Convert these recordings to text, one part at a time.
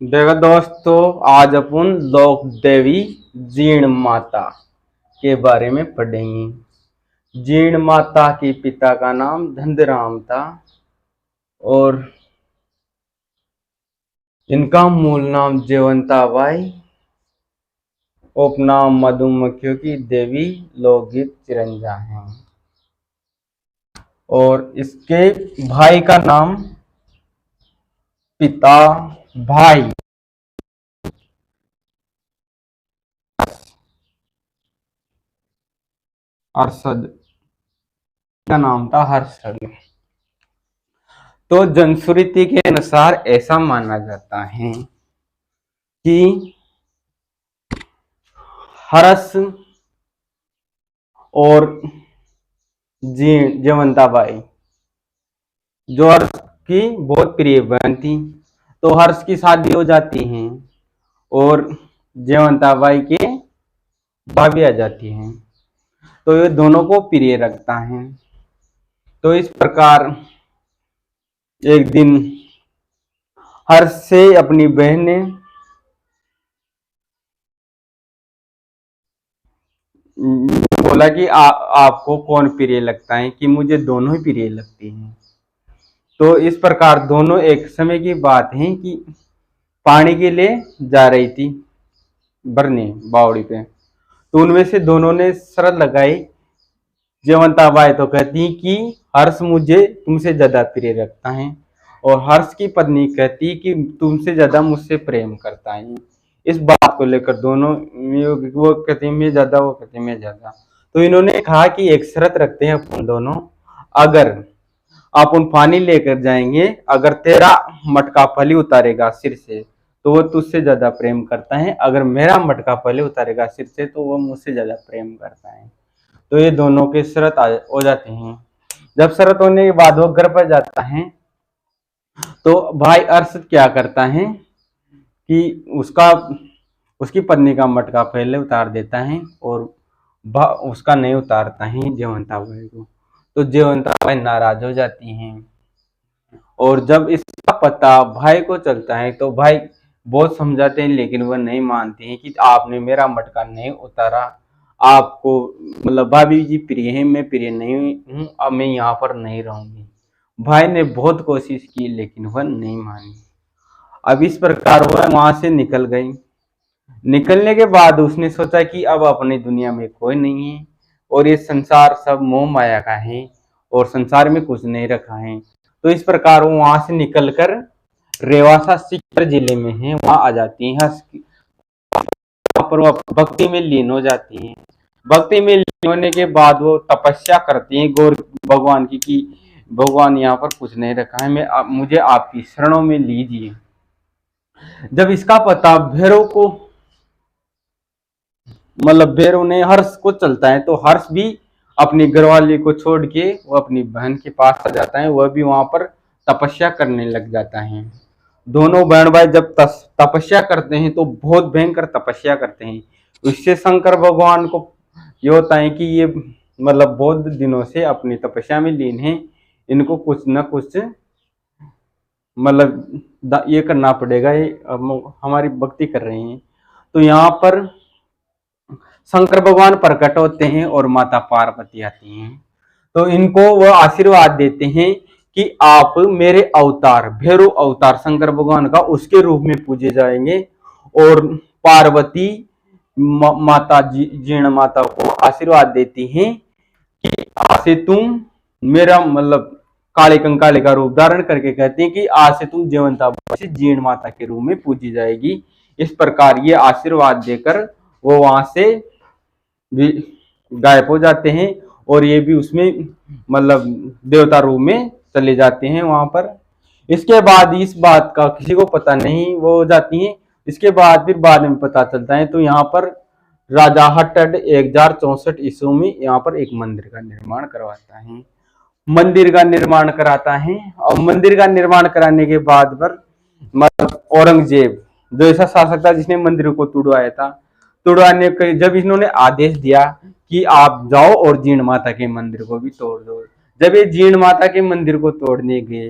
देखो दोस्तों, आज अपन लोक देवी जीण माता के बारे में पढ़ेंगे। जीण माता के पिता का नाम धनराम था और इनका मूल नाम जयवंताबाई, उपनाम मधुमक्खियों की देवी, लोकगीत चिरंजा है। और इसके भाई का नाम पिता भाई अरशद का नाम था हर्षद। तो जनश्रुति के अनुसार ऐसा माना जाता है कि हर्ष और जयवंताबाई जो हर्ष की बहुत प्रिय बहन थी, तो हर्ष की शादी हो जाती है और जयवंताबाई के भाभी आ जाती हैं। तो ये दोनों को प्रिय रखता है। तो इस प्रकार एक दिन हर्ष से अपनी बहन ने बोला कि आपको कौन प्रिय लगता है, कि मुझे दोनों ही प्रिय लगती हैं। तो इस प्रकार दोनों एक समय की बात है कि पानी के लिए जा रही थी भरने बावड़ी पे। तो उनमें से दोनों ने शर्त लगाई। जयवंताबाई तो कहती कि हर्ष मुझे तुमसे ज्यादा प्रिय रखता है, और हर्ष की पत्नी कहती कि तुमसे ज्यादा मुझसे प्रेम करता है। इस बात को लेकर दोनों, वो कहते हैं मैं ज्यादा, वो कहते हैं मैं ज्यादा। तो इन्होंने कहा कि एक शर्त रखते हैं अपन दोनों, अगर अपन पानी लेकर जाएंगे, अगर तेरा मटका फली उतारेगा सिर से तो वो तुझसे ज्यादा प्रेम करता है, अगर मेरा मटका फली उतारेगा सिर से तो वो मुझसे ज्यादा प्रेम करता है। तो ये दोनों के शर्त हो जाते हैं। जब शर्त होने के बाद वो घर पर जाता है तो भाई अरशद क्या करता है कि उसकी पत्नी का मटका पहले उतार देता है और उसका नहीं उतारता है जयवंताबाई को। तो जयवंताबाई नाराज हो जाती हैं। और जब इसका पता भाई को चलता है तो भाई बहुत समझाते हैं, लेकिन वह नहीं मानते हैं कि आपने मेरा मटका नहीं उतारा, आपको मतलब भाभी जी प्रिय है, मैं प्रिय नहीं हूँ, अब मैं यहाँ पर नहीं रहूंगी। भाई ने बहुत कोशिश की लेकिन वह नहीं मानी। अब इस प्रकार वह वहां से निकल गई। निकलने के बाद उसने सोचा कि अब अपनी दुनिया में कोई नहीं है और ये संसार सब मोह माया का है और संसार में कुछ नहीं रखा है। तो इस प्रकार वो वहां से निकलकर रेवासा सीकर जिले में है, वहां आ जाती है। पर वो भक्ति में लीन हो जाती है। भक्ति में लीन होने के बाद वो तपस्या करती है गौर भगवान की कि भगवान यहाँ पर कुछ नहीं रखा है, मुझे आपकी शरणों में लीजिए। जब इसका पता भैरव को, मतलब भैरव ने हर्ष को चलता है, तो हर्ष भी अपनी घरवाली को छोड़ के वो अपनी बहन के पास आ जाता है। वह भी वहां पर तपस्या करने लग जाता है। दोनों बहन भाई जब तपस्या करते हैं तो बहुत भयंकर तपस्या करते हैं। इससे शंकर भगवान को ये होता है कि ये मतलब बहुत दिनों से अपनी तपस्या में लीन है, इनको कुछ न कुछ मतलब ये करना पड़ेगा, ये हमारी भक्ति कर रहे हैं। तो यहाँ पर शंकर भगवान प्रकट होते हैं और माता पार्वती आती हैं। तो इनको वह आशीर्वाद देते हैं कि आप मेरे अवतार, भैरव अवतार शंकर भगवान का, उसके रूप में पूजे जाएंगे। और पार्वती माता जीण माता को आशीर्वाद देती हैं कि आज से तुम मेरा मतलब काले कंकाले का रूप धारण करके कहती हैं कि आज से तुम जयवंताबाई से जीण माता के रूप में पूजी जाएगी। इस प्रकार ये आशीर्वाद देकर वो वहां से गायब हो जाते हैं और ये भी उसमें मतलब देवता रूप में चले जाते हैं वहां पर। इसके बाद इस बात का किसी को पता नहीं वो हो जाती है। इसके बाद फिर बाद में पता चलता है। तो यहाँ पर राजा हट्टड 1064 ईस्वी में यहाँ पर एक मंदिर का निर्माण करवाता है। मंदिर का निर्माण कराता है और मंदिर का निर्माण कराने के बाद पर मतलब औरंगजेब जो ऐसा शासक था जिसने मंदिर को तुड़वाया था, तुड़वाने के जब इन्होंने आदेश दिया कि आप जाओ और जीण माता के मंदिर को भी तोड़ दो। जब ये जीण माता के मंदिर को तोड़ने गए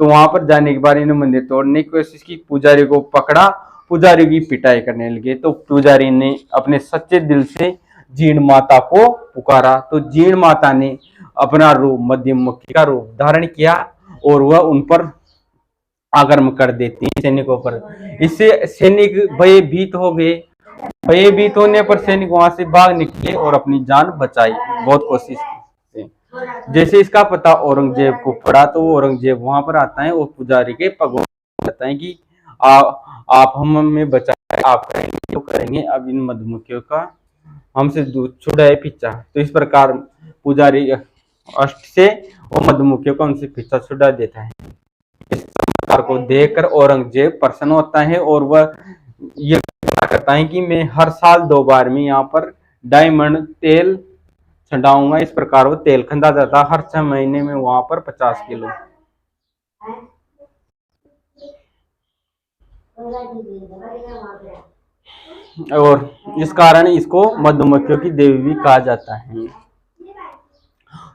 तो वहां पर जाने के बाद इन्होंने मंदिर तोड़ने की कोशिश की, पुजारी को पकड़ा, पुजारी की पिटाई करने लगे। तो पुजारी ने अपने सच्चे दिल से जीण माता को पुकारा, तो जीण माता ने अपना रूप मध्यमुखी का रूप धारण किया और वह उन पर आक्रमण कर देती है सैनिकों पर। इससे सैनिक भयभीत हो गए। भयभीत होने पर सैनिक वहां से भाग निकले और अपनी जान बचाई, बहुत कोशिश की। जैसे इसका पता औरंगजेब को पड़ा तो औरंगजेब वहां पर आता है और पुजारी के पगों कहता है कि आप हमें बचाए, आप करेंगे तो करेंगे, अब इन मधुमक्खियों का हमसे दूध छुड़ाए पीछा। तो इस प्रकार पुजारी अष्ट से वो मधुमक्खियों का उनसे पीछा छुड़ा देता है। इस चमत्कार को देखकर औरंगजेब प्रसन्न होता है और वह ये करता है कि मैं हर साल 2 बार में यहाँ पर डायमंड तेल छंटाऊंगा। इस प्रकार वो तेल खंदा जाता, हर 6 महीने में वहां पर 50 किलो। और इस कारण इसको मधुमक्खियों की देवी भी कहा जाता है।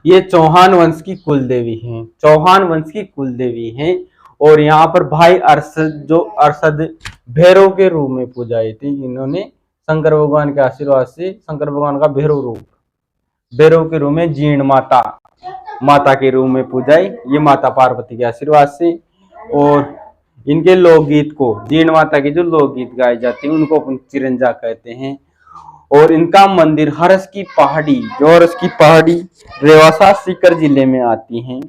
ये चौहान वंश की कुल देवी है, चौहान वंश की कुल देवी है। और यहाँ पर भाई अरशद, जो अरशद भैरव के रूप में पूजाई थी, इन्होंने शंकर भगवान के आशीर्वाद से शंकर भगवान का भैरव रूप, भैरव के रूप में जीण माता माता के रूप में पूजाई, ये माता पार्वती के आशीर्वाद से। और इनके लोकगीत को, जीण माता के जो लोकगीत गाए जाते हैं उनको अपन चिरंजा कहते हैं। और इनका मंदिर हरस की पहाड़ी, जो हरस की पहाड़ी रेवासा सीकर जिले में आती है।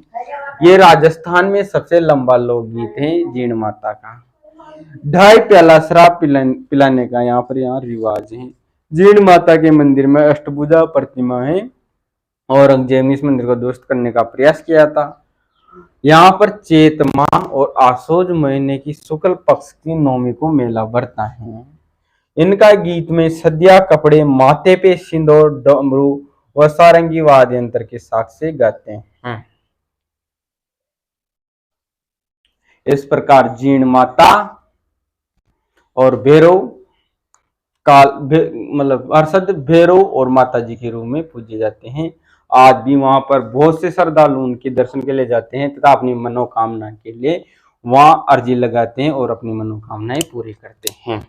ये राजस्थान में सबसे लंबा लोकगीत है जीण माता का। 2.5 प्याला शराब पिलाने का यहाँ रिवाज है। जीण माता के मंदिर में अष्टभुजा प्रतिमा है। औरंगजेब ने इस मंदिर को ध्वस्त करने का प्रयास किया था। यहाँ पर चैत माह और आसोज महीने की शुक्ल पक्ष की नौमी को मेला भरता है। इनका गीत में सदिया कपड़े, माथे पे सिंदूर, डमरू व सारंगी वाद्य यंत्र के साथ से गाते हैं। इस प्रकार जीण माता और भैरव काल मतलब अरशद भैरव और माता जी के रूप में पूजे जाते हैं। आज भी वहां पर बहुत से श्रद्धालु उनके दर्शन के लिए जाते हैं तथा अपनी मनोकामना के लिए वहां अर्जी लगाते हैं और अपनी मनोकामनाएं पूरी करते हैं।